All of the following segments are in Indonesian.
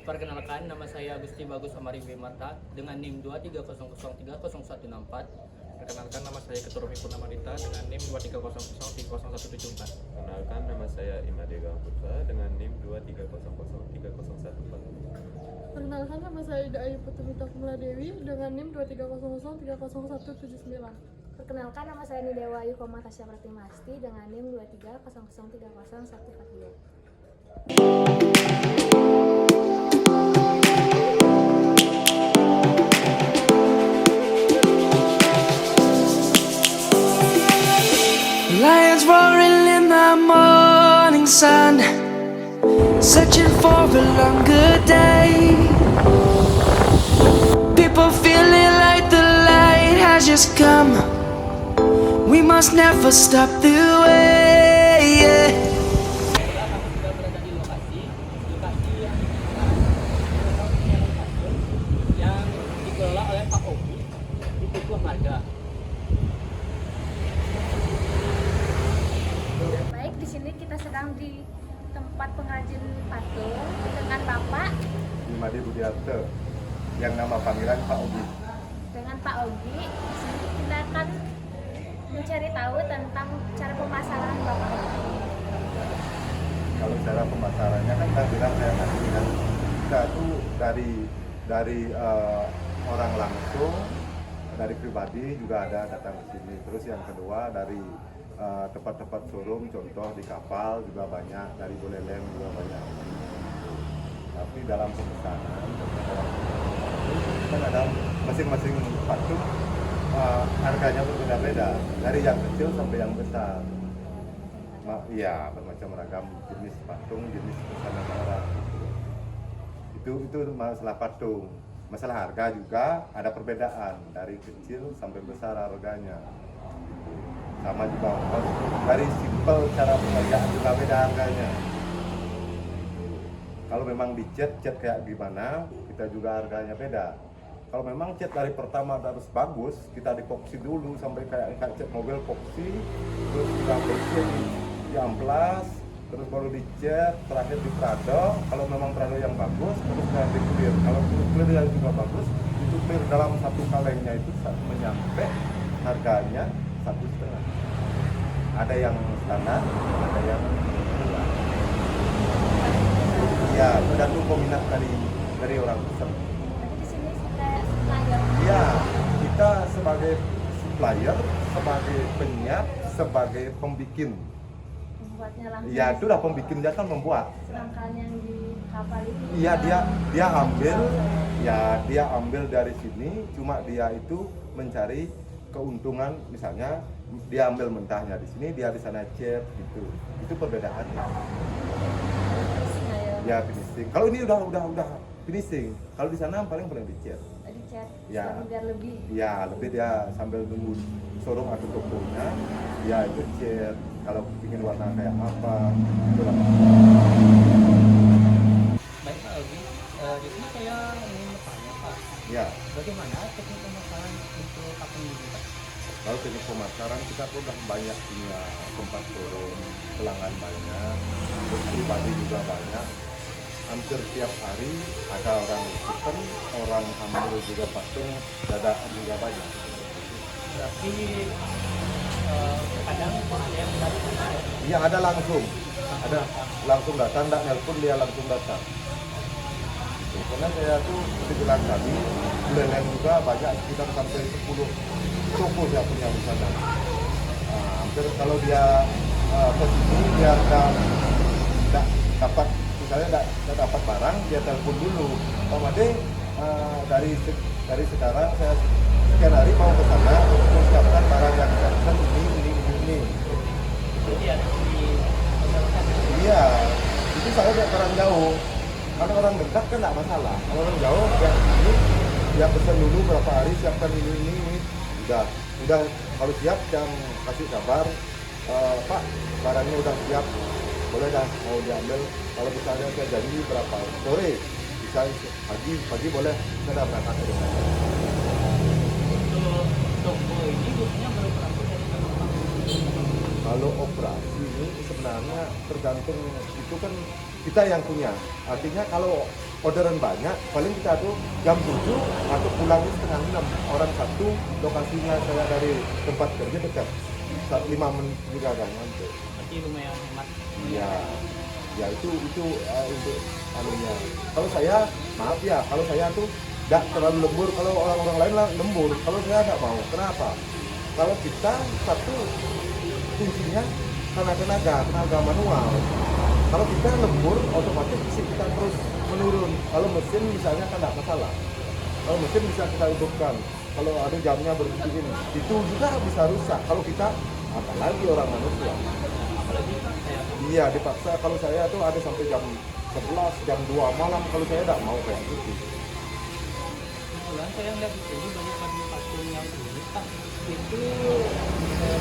Perkenalkan, nama saya Agusti Bagus Amari Mata dengan NIM 230030164. Perkenalkan, nama saya Keturufi Purnamanita dengan NIM 230030174. Perkenalkan, nama saya Imadega Putra dengan NIM 230030114. Perkenalkan, nama saya Ida Ayu Putumita Kumuladewi dengan NIM 230030179. Perkenalkan, nama saya Nidewa Ayu Koma Tasya Pratimasti dengan NIM 230030142. Lions roaring in the morning sun, searching for a longer day. People feeling like the light has just come. We must never stop the way. Yeah. Kami sudah berada di lokasi yang dikelola oleh Pak Ogi di Tukuh Marga. Baik, di sini kita sedang di tempat pengrajin patung dengan Bapak, Imadi Budiarto, yang nama panggilan Pak Ogi. dengan Pak Ogi. Di sini kita akan mencari tahu tentang cara pemasaran Bapak Ogi. Kalau cara pemasarannya kan saya bilang saya ngasih kan kita tuh dari orang langsung, dari pribadi juga ada datang ke sini. Terus yang kedua dari tempat-tempat showroom, contoh di kapal juga banyak, dari Buleleng juga banyak. Tapi dalam pemesanan, kan ada masing-masing patung harganya berbeda-beda, dari yang kecil sampai yang besar. Iya, bermacam ragam jenis patung, jenis pesanan orang. Itu masalah patung. Masalah harga juga ada perbedaan dari kecil sampai besar harganya. Sama juga dari simpel cara pengerjaan juga beda harganya. Kalau memang dicat kayak gimana, kita juga harganya beda. Kalau memang cat dari pertama harus bagus, kita dipoksi dulu sampai kayak cat mobil poksi, terus kita bersih di amplas, terus baru dicat, terakhir di prado. Kalau memang prado yang bagus, terus di clear. Kalau clear yang juga bagus, itu clear dalam satu kalengnya itu menyampe harganya 1,5. Ada yang standar, ada yang murah. Ya, tergantung peminat dari orang pesan. Jadi di sini kita supplier. Ya, kita sebagai supplier, sebagai penyiap, sebagai pembikin. Membuatnya langsung. Ya, itu udah pembikinnya kan membuat. Sedangkan yang di kapal itu. Iya, dia ambil dari sini, cuma dia itu mencari keuntungan, misalnya dia ambil mentahnya di sini, dia di sana cat gitu. Itu perbedaannya. Ya, finishing. Kalau ini udah finishing. Kalau di sana paling dicat. Dicat. Ya. Biar lebih. Ya, lebih dia sambil nunggu showroom atau tokonya, dia itu cat. Kalau ingin warna kayak apa, itulah. Baik Pak Ogi, di sini saya ingin bertanya Pak, Ya, bagaimana teknik pemasaran untuk patung ini Pak? kalau teknik pemasaran kita tuh udah banyak punya tempat showroom, pelanggan banyak, terus pribadi juga banyak. Hampir tiap hari ada orang pesen, orang ambil juga patung, dadakan juga banyak. Berarti kadang ada yang datang. Iya, ada langsung datang, nggak nelpon dia langsung datang. Gitu. Karena saya tuh seperti bilang tadi, Buleleng juga banyak, sekitar sampai 10 toko saya punya di sana. Nah, hampir kalau dia ke sini, dia nggak dapat, misalnya nggak dapat barang, dia telepon dulu. Pak Made, dari sekarang saya sekian hari mau ke sana, untuk siapkan barang yang saya pesan ini. Iya, itu saya lihat orang jauh. Kalau orang dekat kan nggak masalah. Kalau orang jauh, ya ini dia pesan dulu berapa hari, siapkan ini. Udah kalau siap yang kasih kabar, Pak, barangnya udah siap, boleh dah mau diambil. Kalau misalnya saya janji berapa sore, bisa pagi boleh, saya udah berangkat ke sana. Untuk toko ini biasanya beroperasi dari kapan Pak? Kalau operasi ini sebenarnya tergantung, itu kan kita yang punya. Artinya kalau orderan banyak, paling kita tuh jam 7 atau pulangnya setengah 6. Orang satu, lokasinya saya dari tempat kerja dekat, 5 menit juga kan untuk. Berarti lumayan hemat. Iya, ya itu untuk anunya. Kalau saya, maaf ya, kalau saya tuh tidak terlalu lembur. Kalau orang-orang lain lah lembur, kalau saya nggak mau. Kenapa? Kalau kita satu kuncinya karena tenaga manual. Kalau kita lembur, otomatis fisik kita terus menurun. Kalau mesin misalnya kan tidak masalah. Kalau mesin bisa kita hidupkan. Kalau ada jamnya berbunyi ini, itu juga bisa rusak. Kalau kita, apalagi orang manusia. Apalagi kayak Iya, dipaksa. Kalau saya tuh ada sampai jam 11, jam 2 malam. Kalau saya tidak mau kayak gitu. kebetulan saya lihat di sini banyak patung yang unik Pak. Itu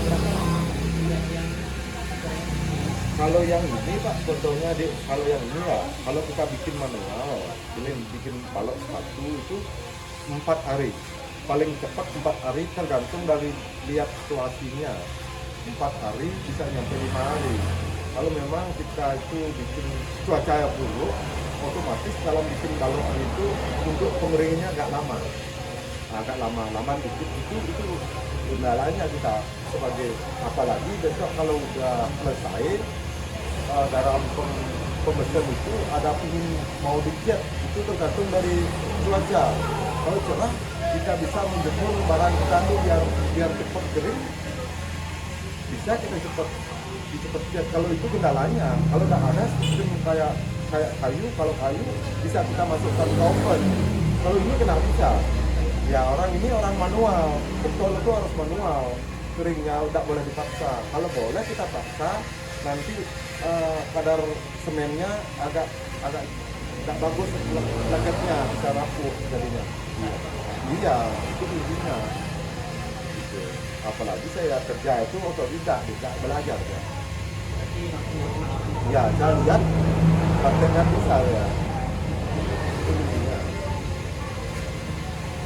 berapa lama yang Kalau yang ini Pak, contohnya kalau yang ini ya, kalau kita bikin manual, bikin balok sepatu itu 4 hari. Paling cepat 4 hari, tergantung dari lihat situasinya. 4 hari bisa nyampe 5 hari. Kalau memang kita itu bikin cuaca yang buruk, otomatis dalam bikin balok itu untuk pengeringannya agak lama dikit. Itu kendalanya kita sebagai, apalagi besok kalau udah selesai dalam pembesan itu ada pingin mau dicat, itu tergantung dari cuaca. Kalau cerah kita bisa menjemur barang kita tuh biar cepat kering, bisa kita cepat cat. Kalau itu kendalanya, kalau tidak ada sistem kayak kayu, kalau kayu bisa kita masukkan ke oven. Kalau ini kena bisa. Ya orang ini orang manual, betul itu harus manual. Keringnya tidak boleh dipaksa. Kalau boleh kita paksa, nanti kadar semennya agak tidak bagus, lekatnya bisa rapuh jadinya. Iya, itu intinya. Gitu. Apalagi saya kerja itu otodidak, tidak belajar ya. berarti langsung Ya, saya lihat prakteknya bisa ya. Itu intinya.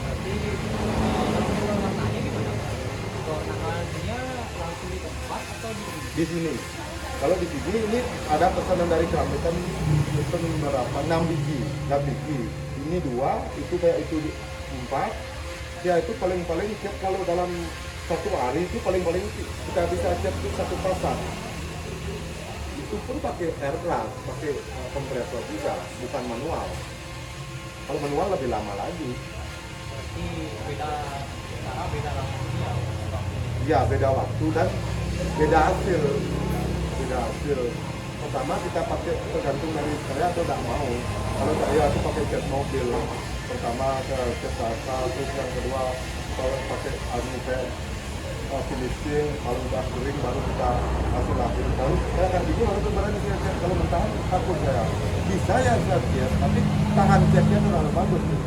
berarti warnanya gimana Pak? Warnanya langsung di tempat atau Di sini. Kalau di sini ini ada pesanan dari kami kan pesen berapa? 6 biji. Ini 2, itu kayak itu 4. Ya itu paling-paling cat kalau dalam 1 hari itu paling-paling kita bisa cat itu 1 pasang. Itu pun pakai air blast, pakai kompresor juga, bukan manual. Kalau manual lebih lama lagi. berarti beda cara, beda lamanya Ya beda waktu dan beda hasil. Pertama kita pakai tergantung dari saya atau tidak mau. Kalau saya itu pakai cat mobil. Pertama saya cat rasa, terus yang kedua kalau pakai kayak finishing, kalau udah kering baru kita kasih lahir. Kalau saya kan bikin baru kemarin saya cat, kalau mentah takut saya. Bisa ya saya cat, tapi tahan catnya terlalu bagus. Gitu.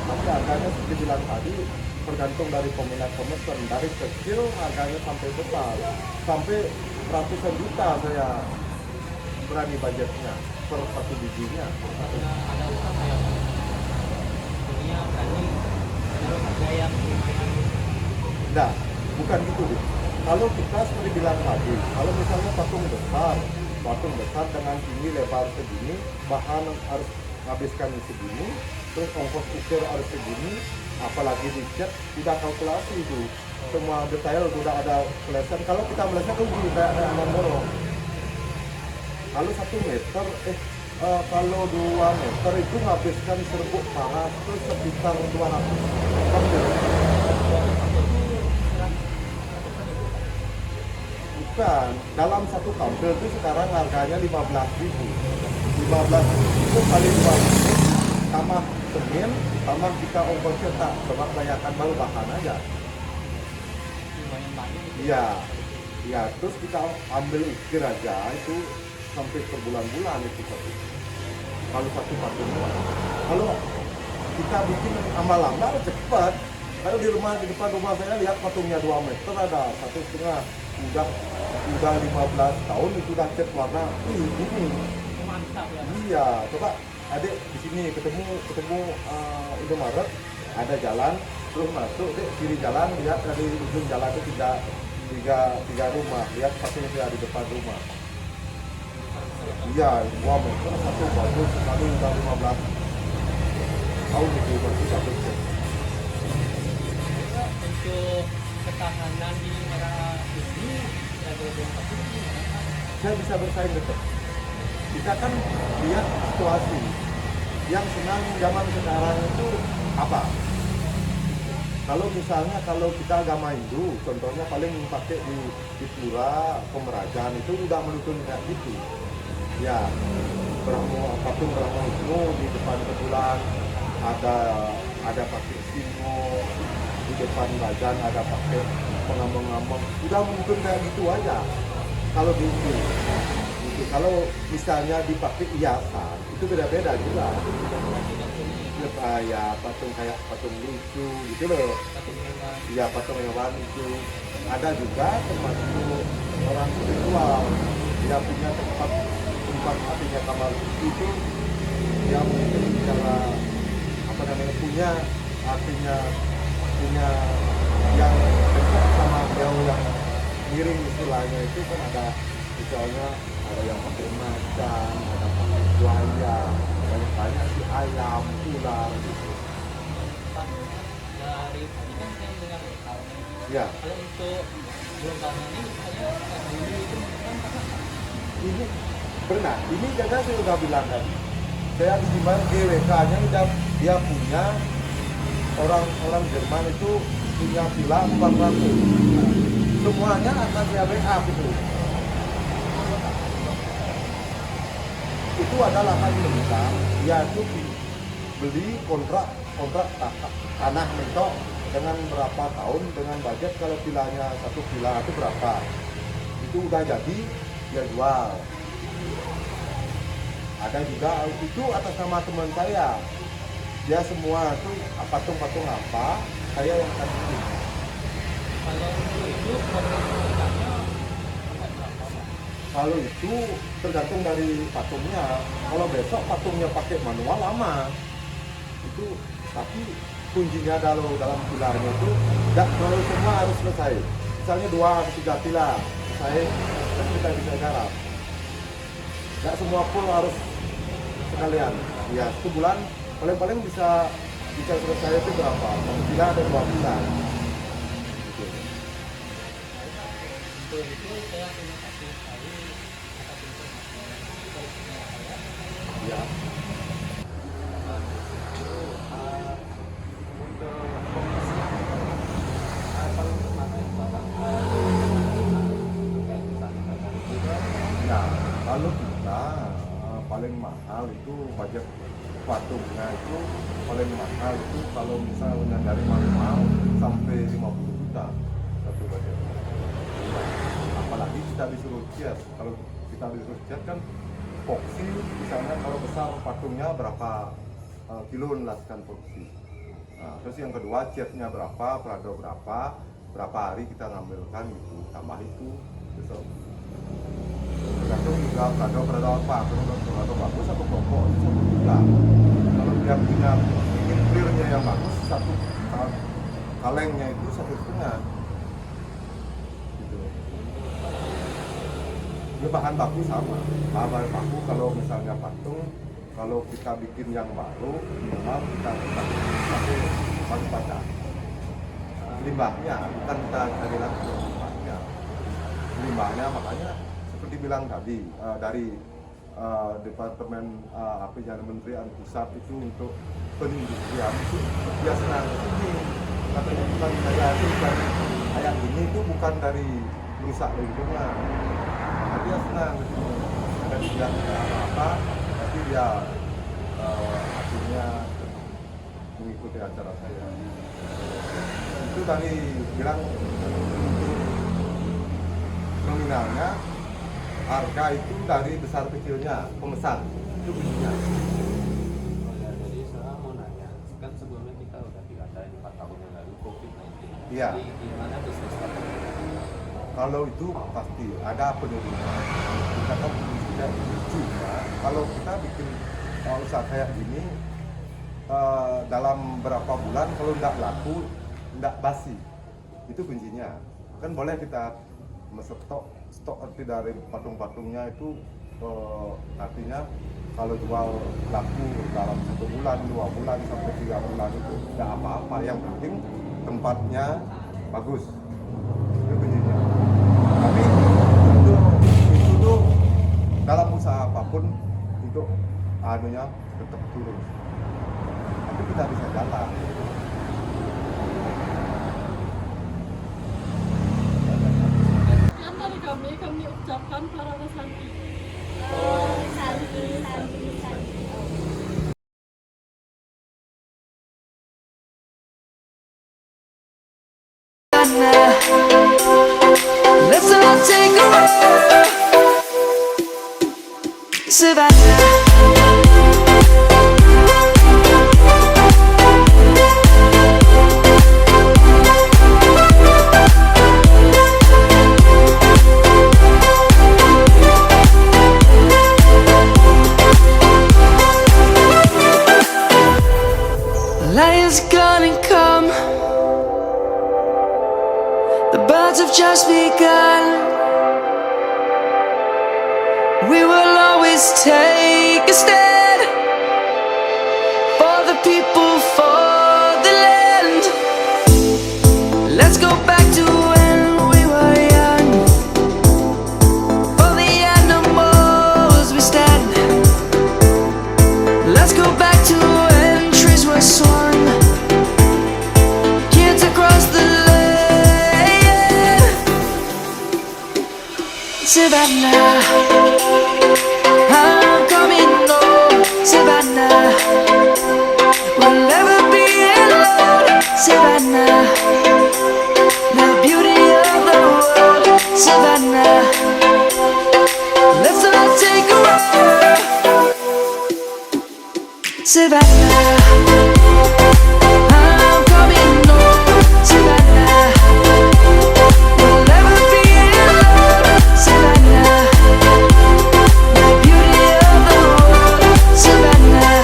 Tapi harganya seperti bilang tadi, tergantung dari peminat pemesan, dari kecil harganya sampai besar, sampai ratusan juta saya berani budgetnya per 1 bijinya. ada usaha yang punya berani menaruh harga yang lumayan Nah, bukan gitu deh. Kalau kita seperti bilang tadi, kalau misalnya patung besar dengan tinggi lebar segini, bahan harus habiskan segini, terus ongkos ukur harus segini, apalagi dicat, udah kalkulasi itu. Semua detail udah ada tulisan. Kalau kita melihatnya rugi kayak nomor. Kalau 1 meter, kalau 2 meter itu menghabiskan serbuk paras itu sekitar 200 hampir. Bukan, dalam 1 kampil itu sekarang harganya 15.000. 15.000 itu kali 2 menit, tambah semen, tambah kita ongkos cetak, coba bayarkan baru bahan aja. lumayan banyak gitu. Iya, terus kita ambil ukir aja itu sampai berbulan-bulan itu satu. Kalau 1 patung. Kalau kita bikin lama-lama cepat. Kalau di depan rumah saya lihat patungnya 2 meter ada 1,5. Udah 15 tahun itu udah cat warna ini. Mantap ya. Iya, coba adik di sini ketemu Indomaret, ada jalan terus masuk dek kiri jalan, lihat dari ujung jalan itu tiga rumah, lihat patungnya di depan rumah. Iya, 2 meter satu bagus sekali udah 15 tahun itu masih double check. Untuk ketahanan di era ini dari bmkg gimana Pak? Saya bisa bersaing tetap. Kita kan lihat situasi yang senang zaman sekarang itu apa? Kalau misalnya kalau kita agama Hindu, contohnya paling pakai di pura Pemerajan itu udah menuntun kayak gitu. Ya, patung Brahma Wisnu di depan kebulan ada pakai singo, di depan bajan ada pakai pengambang-ambang, udah menuntun kayak gitu aja. Kalau di Hindu, gitu. Kalau misalnya dipakai hiasan itu beda-beda juga. Ya patung kayak patung lucu gitu loh. Iya patung hewan itu. Ada juga termasuk orang spiritual. Dia punya tempat artinya kamar itu yang mungkin secara apa namanya punya artinya punya yang dekat sama jauh yang miring istilahnya itu kan ada misalnya ada yang pakai macan, ada pakai buaya, banyak si ayam, ular gitu. Pak, dari tadi kan saya dengar lokal. Ya, Kalau untuk gelombang ini misalnya dulu itu kan ini pernah. Ini juga saya udah bilang tadi. Saya di mana GWK-nya dia punya orang Jerman itu punya villa 400. Semuanya akan dia backup itu. Itu adalah lahan kita, dia itu beli kontrak tanah mentok dengan berapa tahun dengan budget kalau villanya satu villa itu berapa. Itu udah jadi dia jual. Ada juga itu atas nama teman saya. Dia semua itu patung-patung apa, saya yang akan bikin. kalau itu kualitasnya Kalau itu tergantung dari patungnya. Kalau besok patungnya pakai manual lama. Itu tapi kuncinya dalam pilarnya itu tidak kalau semua harus selesai. Misalnya 2 atau 3 pilar selesai, terus kita bisa garap. Tidak semua pun harus sekalian. Ya, sebulan paling-paling bisa selesai itu berapa? 1 pilar dan 2 pilar. Gitu. untuk itu saya terima kasih sekali atas informasi dari saya. Ya. Ya, kalau kita paling mahal itu budget patungnya itu paling mahal itu kalau misalnya dari manual sampai 50 juta satu budget. Apalagi kita disuruh cat. Kalau kita disuruh cat kan epoxy misalnya kalau besar patungnya berapa kilo laskan epoxy. Nah, terus yang kedua catnya berapa, prado berapa hari kita ngambilkan gitu, tambah itu besok. Tergantung juga prado apa, prado bagus atau pokok itu 1 juta. Kalau dia punya ingin clearnya yang bagus, kalengnya itu 1,5. Gitu. Ini bahan baku sama. Bahan baku kalau misalnya patung, kalau kita bikin yang baru, minimal kita pakai batu bata. Limbahnya, bukan kita cari langsung limbahnya. Limbahnya makanya seperti bilang tadi dari Departemen Menteri Pusat itu untuk penindustrian itu dia senang ini katanya bukan saya itu dari kayak gini itu bukan dari merusak lingkungan. Nah, dia senang dan dia apa tapi dia akhirnya mengikuti acara saya. Itu tadi bilang nominalnya harga itu dari besar kecilnya pemesan itu begini. Oh ya, jadi saya mau nanya, kan sebelumnya kita udah diadain 4 tahun yang lalu COVID-19. Iya. Jadi gimana bisnis patungnya? Kalau itu pasti ada penurunan. Kita kan tidak lucu ya. Kalau kita bikin usaha kayak gini dalam berapa bulan kalau tidak laku, tidak basi, itu kuncinya. Kan boleh kita stok arti dari patung-patungnya itu artinya kalau jual laku dalam 1 bulan, 2 bulan sampai 3 bulan itu tidak apa-apa. Yang penting tempatnya bagus, itu kuncinya. Tapi itu tuh dalam usaha apapun itu anunya tetap turun. Tapi kita bisa jalan. Sekian dari kami ucapkan para Santi. Santi, Santi, Santi. Let's all take a walk, Savannah. Lion's gonna come. The birds have just begun. We will always take a stand for the people, for the land. Let's go back to when we were young. For the animals we stand. Let's go back to when trees were swung. Kids across the Savannah, I'm coming home, Savannah. We'll never be alone, Savannah. The beauty of the world, Savannah. Let's all take a walk, Savannah. I'm coming home, Savannah. We'll never be alone, Savannah. The beauty of the world, Savannah.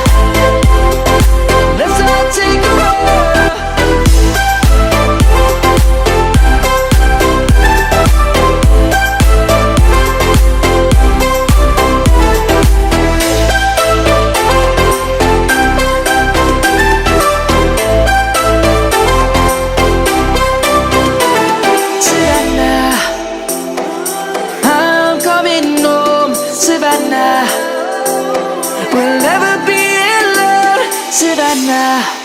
Let's all take a walk. Savannah, I'm coming home, Savannah. We'll never be alone, Savannah.